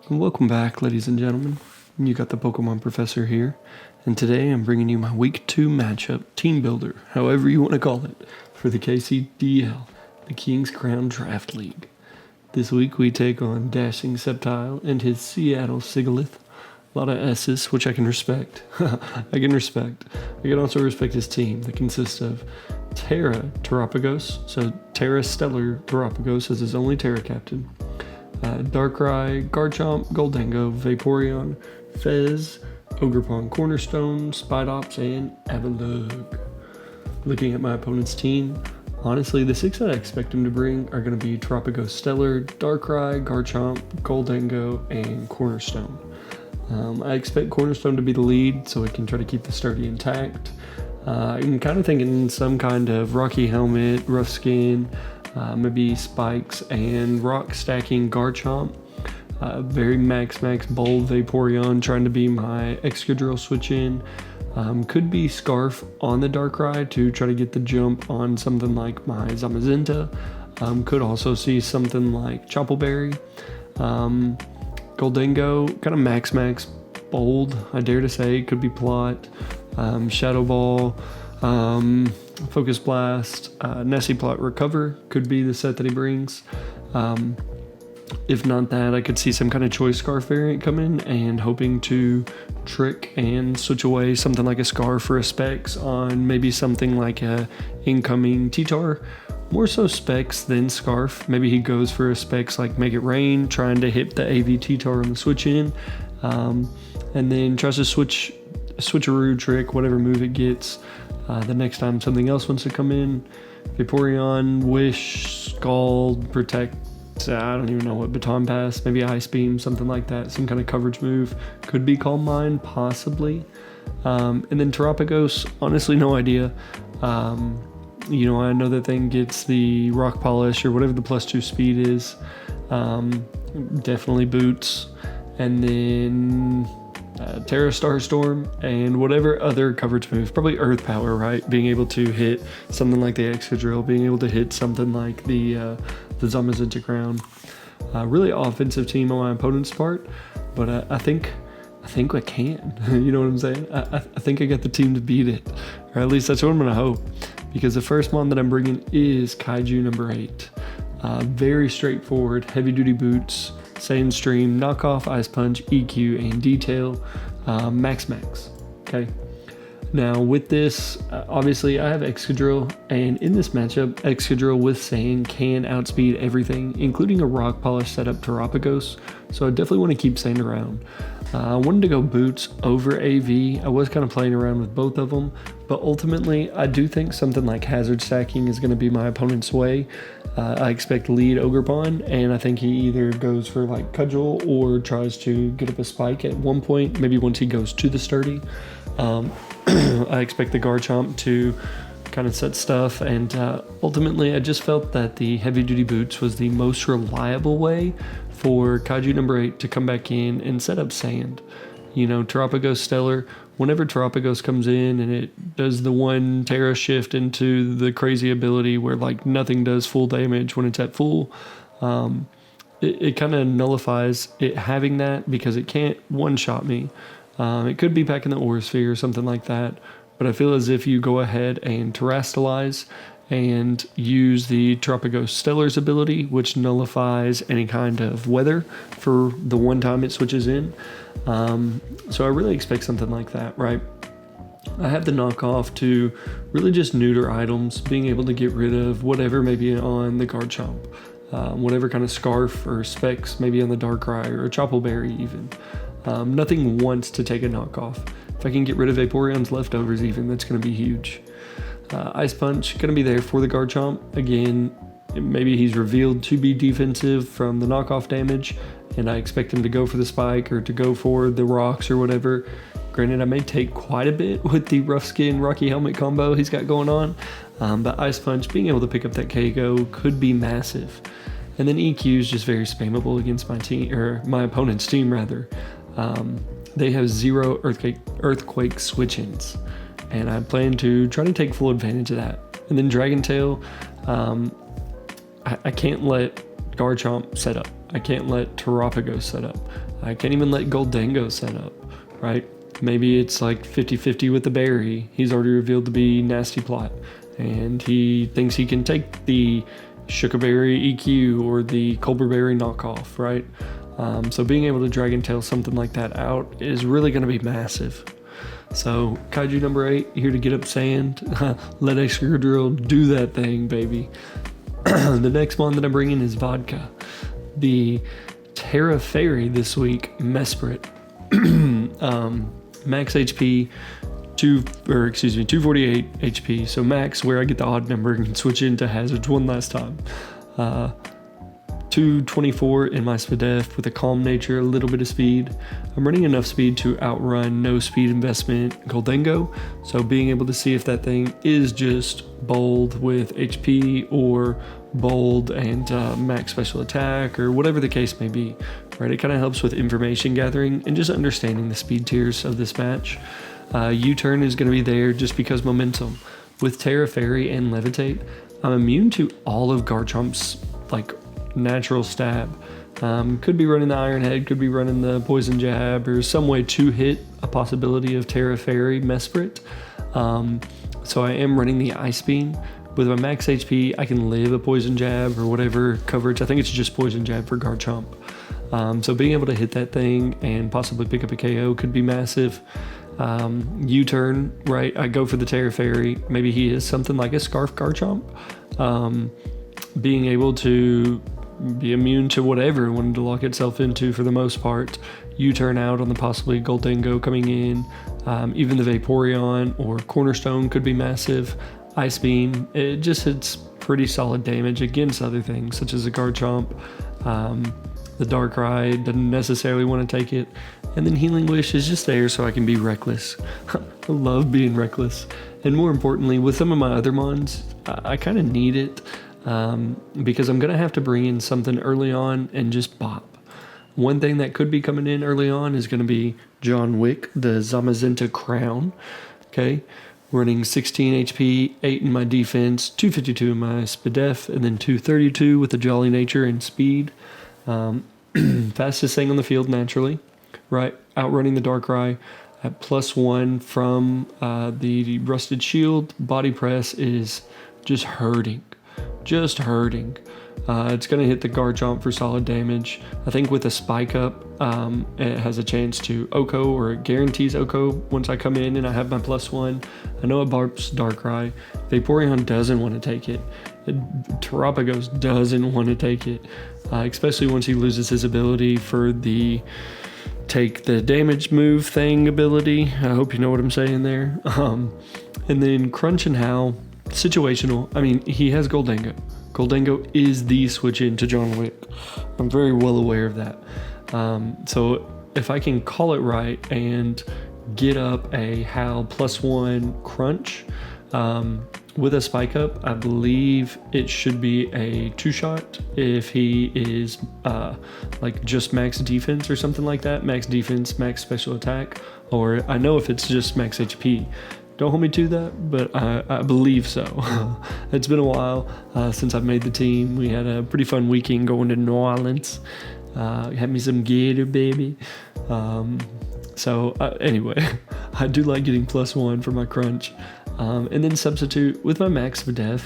Welcome back, ladies and gentlemen. You got the Pokemon Professor here, and today I'm bringing you my Week 2 matchup, Teambuilder, however you want to call it, for the KCDL, the King's Crown Draft League. This week we take on DashingSceptile and his Seattle Sigilyph. A lot of S's, which I can respect. I can also respect his team that consists of Stellar Terapagos, so Stellar Terapagos is his only Terra captain. Darkrai, Garchomp, Gholdengo, Vaporeon, Fez, Ogerpon, Cornerstone, Spidops, and Avalugg. Looking at my opponent's team, honestly, the 6 that I expect him to bring are going to be Terapagos Stellar, Darkrai, Garchomp, Gholdengo, and Cornerstone. I expect Cornerstone to be the lead so it can try to keep the sturdy intact. I'm kind of thinking some kind of Rocky Helmet, Rough Skin, maybe Spikes and Rock Stacking Garchomp. Very max bold Vaporeon trying to be my Excadrill switch in. Could be Scarf on the Darkrai to try to get the jump on something like my Zamazenta. Could also see something like Choppleberry. Gholdengo, kind of max bold, I dare to say. Could be Plot, Shadow Ball, Focus Blast, Nessie Plot Recover could be the set that he brings. If not that, I could see some kind of Choice Scarf variant come in and hoping to trick and switch away something like a Scarf or a Specs on maybe something like a incoming T-Tar. More so Specs than Scarf. Maybe he goes for a Specs like Make It Rain, trying to hit the AV T-Tar on the switch in, and then tries to switcheroo trick whatever move it gets. The next time something else wants to come in, Vaporeon, Wish, Scald, Protect, I don't even know what, Baton Pass, maybe Ice Beam, something like that, some kind of coverage move. Could be Calm Mind, possibly. And then Terapagos, honestly no idea. I know that thing gets the Rock Polish or whatever the +2 speed is. Definitely Boots. And then Terra Starstorm and whatever other coverage move, probably Earth Power, right? Being able to hit something like the Excadrill, being able to hit something like the Zamazenta Crown. Really offensive team on my opponent's part, but I think I can. You know what I'm saying? I think I got the team to beat it, or at least that's what I'm gonna hope. Because the first mon that I'm bringing is Kaiju number 8. Very straightforward, heavy duty boots, Saiyan Stream, Knockoff, Ice Punch, EQ, and Detail, max. Okay. Now with this, obviously I have Excadrill, and in this matchup, Excadrill with Saiyan can outspeed everything, including a Rock Polish setup Terapagos, so I definitely want to keep Saiyan around. I wanted to go Boots over AV. I was kind of playing around with both of them, but ultimately I do think something like Hazard Stacking is going to be my opponent's way. I expect lead Ogerpon, and I think he either goes for like Cudgel or tries to get up a Spike at one point, maybe once he goes to the sturdy. I expect the Garchomp to kind of set stuff, and ultimately I just felt that the heavy duty boots was the most reliable way for Kaiju number 8 to come back in and set up sand. Terapagos Stellar, whenever Terapagos comes in and it does the one Terra shift into the crazy ability where like nothing does full damage when it's at full, it kind of nullifies it having that because it can't one-shot me. It could be back in the Aura Sphere or something like that, but I feel as if you go ahead and Terrastalize and use the Terapagos Stellar's ability, which nullifies any kind of weather for the one time it switches in. So I really expect something like that, right? I have the knockoff to really just neuter items, being able to get rid of whatever may be on the Garchomp, whatever kind of Scarf or Specs maybe on the Darkrai or a Choppleberry even. Nothing wants to take a knockoff. If I can get rid of Vaporeon's leftovers even, that's going to be huge. Ice Punch, going to be there for the Garchomp. Again, maybe he's revealed to be defensive from the knockoff damage, and I expect him to go for the Spike or to go for the rocks or whatever. Granted, I may take quite a bit with the Rough Skin Rocky Helmet combo he's got going on, but Ice Punch, being able to pick up that KO could be massive. And then EQ is just very spammable against my team, or my opponent's team rather. They have 0 Earthquake switch-ins, and I plan to try to take full advantage of that. And then Dragon Tail, I can't let Garchomp set up. I can't let Terapagos set up. I can't even let Gholdengo set up, right? Maybe it's like 50-50 with the berry. He's already revealed to be Nasty Plot, and he thinks he can take the Sugarberry EQ or the Colberberry knockoff, right? So being able to Dragon Tail something like that out is really going to be massive. So Kaiju number 8, here to get up sand. Let Excadrill do that thing, baby. The next one that I'm bringing is Vodka. The Terra Fairy this week, Mesprit. Max HP, 248 HP. So max, where I get the odd number and can switch into hazards one last time. 224 in my Spadef with a calm nature, a little bit of speed. I'm running enough speed to outrun no speed investment Gholdengo, so being able to see if that thing is just bold with HP or bold and max special attack or whatever the case may be, right? It kind of helps with information gathering and just understanding the speed tiers of this match. U-turn is going to be there just because momentum. With Terra Fairy and Levitate, I'm immune to all of Garchomp's like natural stab. Could be running the Iron Head, could be running the Poison Jab, or some way to hit a possibility of Terra Fairy Mesprit. So I am running the Ice Beam. With my max HP, I can live a Poison Jab or whatever coverage. I think it's just Poison Jab for Garchomp. So being able to hit that thing and possibly pick up a KO could be massive. U-turn, right? I go for the Terra Fairy. Maybe he is something like a Scarf Garchomp. Being able to be immune to whatever it wanted to lock itself into for the most part. U-turn out on the possibly Gholdengo coming in. Even the Vaporeon or Cornerstone could be massive. Ice Beam, it just hits pretty solid damage against other things such as a Garchomp. The Darkrai doesn't necessarily want to take it. And then Healing Wish is just there so I can be reckless. I love being reckless. And more importantly, with some of my other mons, I kind of need it. Because I'm going to have to bring in something early on and just bop. One thing that could be coming in early on is going to be John Wick, the Zamazenta Crown. Okay, running 16 HP, 8 in my defense, 252 in my Spadef, and then 232 with the Jolly Nature and speed. Fastest thing on the field naturally, right? Outrunning the Darkrai at +1 from the Rusted Shield. Body Press is just hurting. It's going to hit the Garchomp for solid damage. I think with a Spike Up, it has a chance to OHKO, or it guarantees OHKO once I come in and I have my +1. I know it barps Darkrai. Vaporeon doesn't want to take it. Terapagos doesn't want to take it, especially once he loses his ability for the take the damage move thing ability. I hope you know what I'm saying there. And then Crunch and Howl. Situational. I mean, he has Gholdengo. Gholdengo is the switch into John Wick. I'm very well aware of that. So if I can call it right and get up a Howl +1 Crunch with a Spike Up, I believe it should be a 2-shot if he is like just max defense or something like that. Max defense, max special attack, or I know if it's just max HP. Don't hold me to that, but I believe so. It's been a while since I've made the team. We had a pretty fun weekend going to New Orleans. Had me some gator, baby. Anyway, I do like getting +1 for my Crunch. And then substitute with my Max Spadef.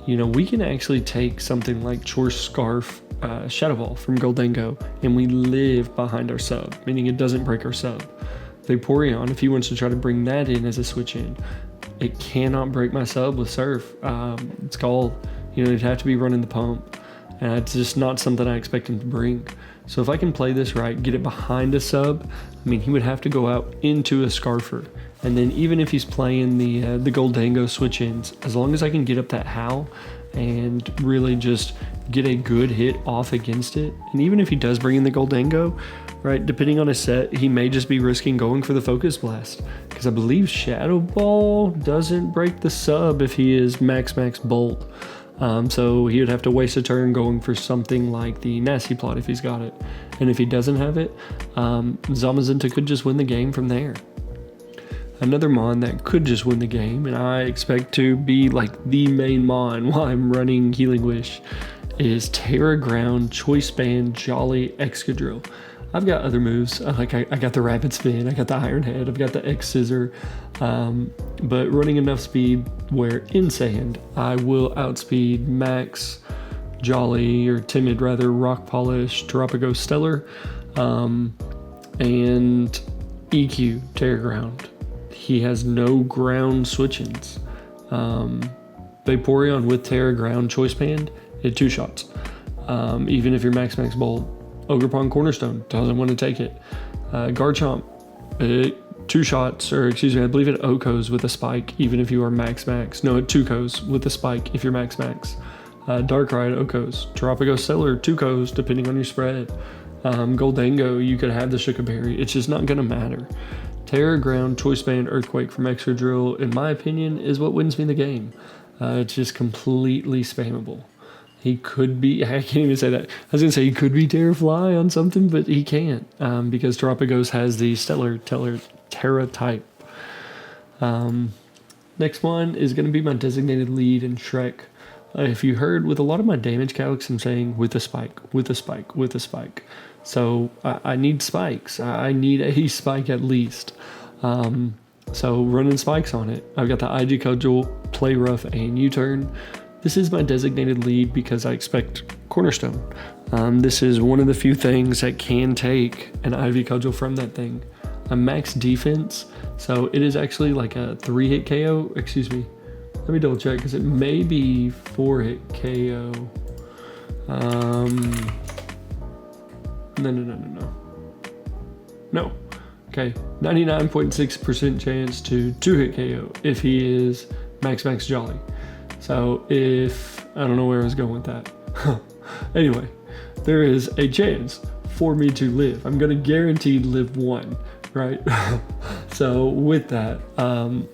You know, we can actually take something like Chore Scarf Shadow Ball from Gholdengo, and we live behind our sub, meaning it doesn't break our sub. Vaporeon, if he wants to try to bring that in as a switch in, it cannot break my sub with Surf. It's called, it'd have to be running the pump, and it's just not something I expect him to bring. So if I can play this right, get it behind a sub, he would have to go out into a Scarfer. And then even if he's playing the Gholdengo switch ins, as long as I can get up that Howl and really just get a good hit off against it, and even if he does bring in the Gholdengo, right, depending on his set, he may just be risking going for the Focus Blast, because I believe Shadow Ball doesn't break the sub if he is max Bolt. So he would have to waste a turn going for something like the Nasty Plot if he's got it. And if he doesn't have it, Zamazenta could just win the game from there. Another Mon that could just win the game, and I expect to be like the main Mon while I'm running Healing Wish, is Terra Ground, Choice Band, Jolly, Excadrill. I've got other moves. I got the Rapid Spin, I got the Iron Head, I've got the X Scissor, but running enough speed where in Sand, I will outspeed Max, Jolly, or Timid rather, Rock Polish, Terapagos Stellar, and EQ, Terra Ground. He has no ground switch-ins. Vaporeon with Terra Ground Choice Band, hit 2 shots. Even if you're Max Bolt. Ogerpon Cornerstone, doesn't want to take it. Garchomp, 2 shots, or excuse me, I believe it OHKOs with a spike, even if you are Max. No, it 2-KOs with a spike if you're Max. Darkrai, OHKOs. Terapagos Stellar, 2-KOs, depending on your spread. Goldango, you could have the Shukaberry. It's just not going to matter. Terra Ground, Choice Band, Earthquake from Excadrill, in my opinion, is what wins me the game. It's just completely spammable. He could be, I can't even say that. I was going to say he could be Terrafly on something, but he can't because Terapagos has the Stellar Terra type. Next one is going to be my designated lead in Shrek. If you heard, with a lot of my damage calcs, I'm saying with a spike. So I need spikes. I need a spike at least. So running spikes on it. I've got the IG Cudgel, Play Rough, and U-Turn. This is my designated lead because I expect Cornerstone. This is one of the few things that can take an Ivy Cudgel from that thing. I'm max defense, so it is actually like a 3-hit KO. Excuse me. Let me double check because it may be 4-hit KO. No. Okay, 99.6% chance to 2-hit KO if he is Max Jolly. So if, I don't know where I was going with that. Anyway, there is a chance for me to live. I'm going to guaranteed live 1, right? So with that, I'm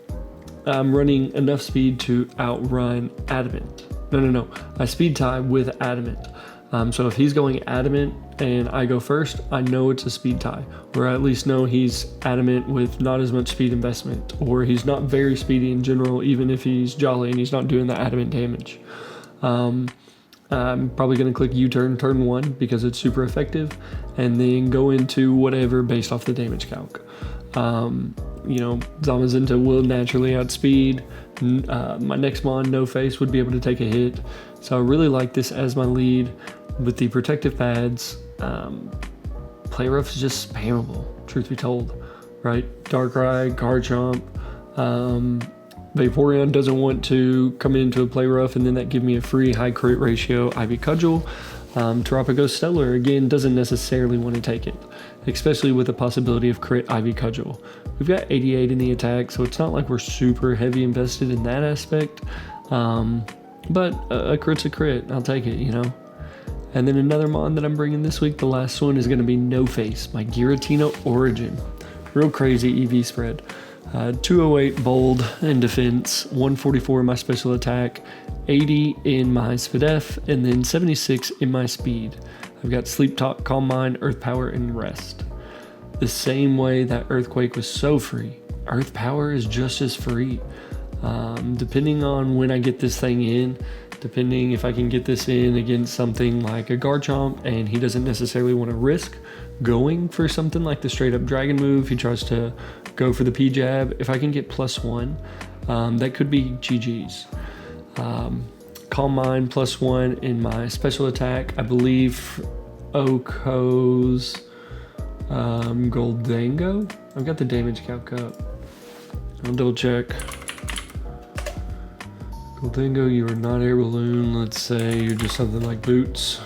running enough speed to outrun Adamant. No. I speed tie with Adamant. So if he's going Adamant and I go first, I know it's a speed tie, or I at least know he's Adamant with not as much speed investment, or he's not very speedy in general, even if he's Jolly and he's not doing the Adamant damage. I'm probably going to click U-Turn turn 1 because it's super effective, and then go into whatever based off the damage calc. Zamazenta will naturally outspeed. My next Mon, No Face, would be able to take a hit. So I really like this as my lead. With the protective pads, Play Rough is just spammable, truth be told, right? Darkrai, Garchomp, Vaporeon doesn't want to come into a Play Rough and then that give me a free high crit ratio Ivy Cudgel. Terapagos Stellar, again, doesn't necessarily want to take it, especially with the possibility of crit Ivy Cudgel. We've got 88 in the attack, so it's not like we're super heavy invested in that aspect, but a crit's a crit, I'll take it, And then another Mon that I'm bringing this week, the last one, is going to be No Face, my Giratina Origin. Real crazy EV spread. 208 bold in defense, 144 in my special attack, 80 in my SPDF, and then 76 in my speed. I've got Sleep Talk, Calm Mind, Earth Power, and Rest. The same way that Earthquake was so free, Earth Power is just as free. Depending on when I get this thing in, depending if I can get this in against something like a Garchomp and he doesn't necessarily want to risk going for something like the straight up dragon move, he tries to go for the P-Jab. If I can get +1, that could be GG's. Calm Mind +1 in my special attack. I believe OHKO's Goldango. I've got the damage calc up. I'll double check. Goldango, you are not Air Balloon. Let's say you're just something like Boots.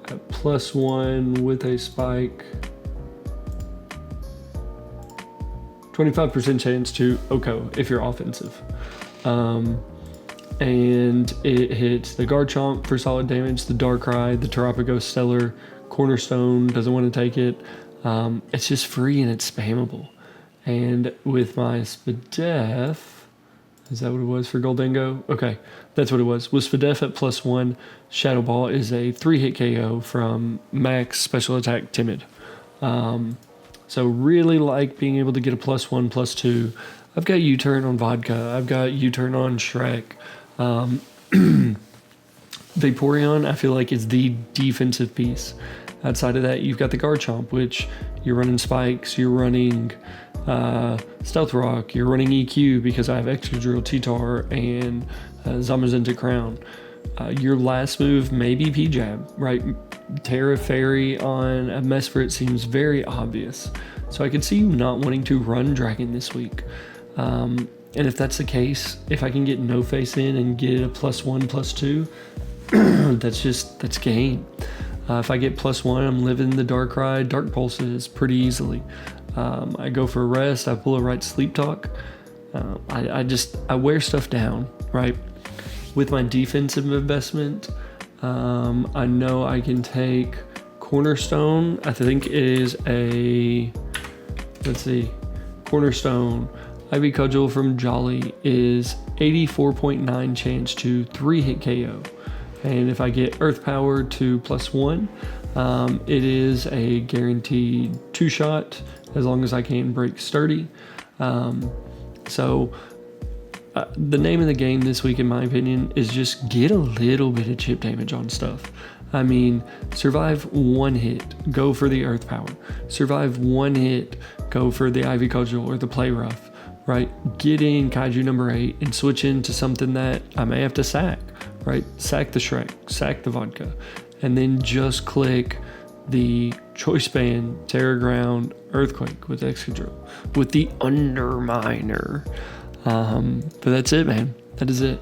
At +1 with a spike. 25% chance to OHKO if you're offensive. And it hits the Garchomp for solid damage, the Darkrai, the Terapagos Stellar, Cornerstone doesn't want to take it. It's just free and it's spammable. And with my SPDF, is that what it was for Goldango? Okay, that's what it was. With SPDF at +1, Shadow Ball is a 3-hit KO from Max Special Attack Timid. So really like being able to get a +1, +2. I've got U-Turn on Vodka. I've got U-Turn on Shrek. Vaporeon, I feel like, is the defensive piece. Outside of that, you've got the Garchomp, which you're running Spikes, you're running Stealth Rock, you're running EQ because I have Excadrill, T-Tar, and Zamazenta Crown. Your last move may be P-Jab, right? Terra Fairy on a Mesprit seems very obvious. So I could see you not wanting to run Dragon this week. And if that's the case, if I can get No Face in and get a +1, +2, that's game. If I get +1, I'm living the Darkrai, Dark Pulses pretty easily. I go for a rest, I pull a right Sleep Talk. I wear stuff down, right? With my defensive investment, I know I can take Cornerstone. I think it is Cornerstone. Ivy Cudgel from Jolly is 84.9 chance to 3-hit KO. And if I get Earth Power to +1, it is a guaranteed 2-shot as long as I can break Sturdy. So the name of the game this week, in my opinion, is just get a little bit of chip damage on stuff. I mean, survive 1 hit, go for the Earth Power. Survive 1 hit, go for the Ivy Cudgel or the Play Rough, right? Get in Kaiju number 8 and switch into something that I may have to sack, right? Sack the Shrek, sack the Vodka, and then just click the Choice Band, Terra Ground, Earthquake with Excadrill, with the Underminer. But that's it, man. That is it.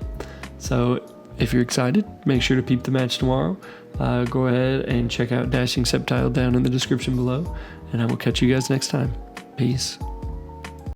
So if you're excited, make sure to peep the match tomorrow. Go ahead and check out DashingSceptile down in the description below, and I will catch you guys next time. Peace.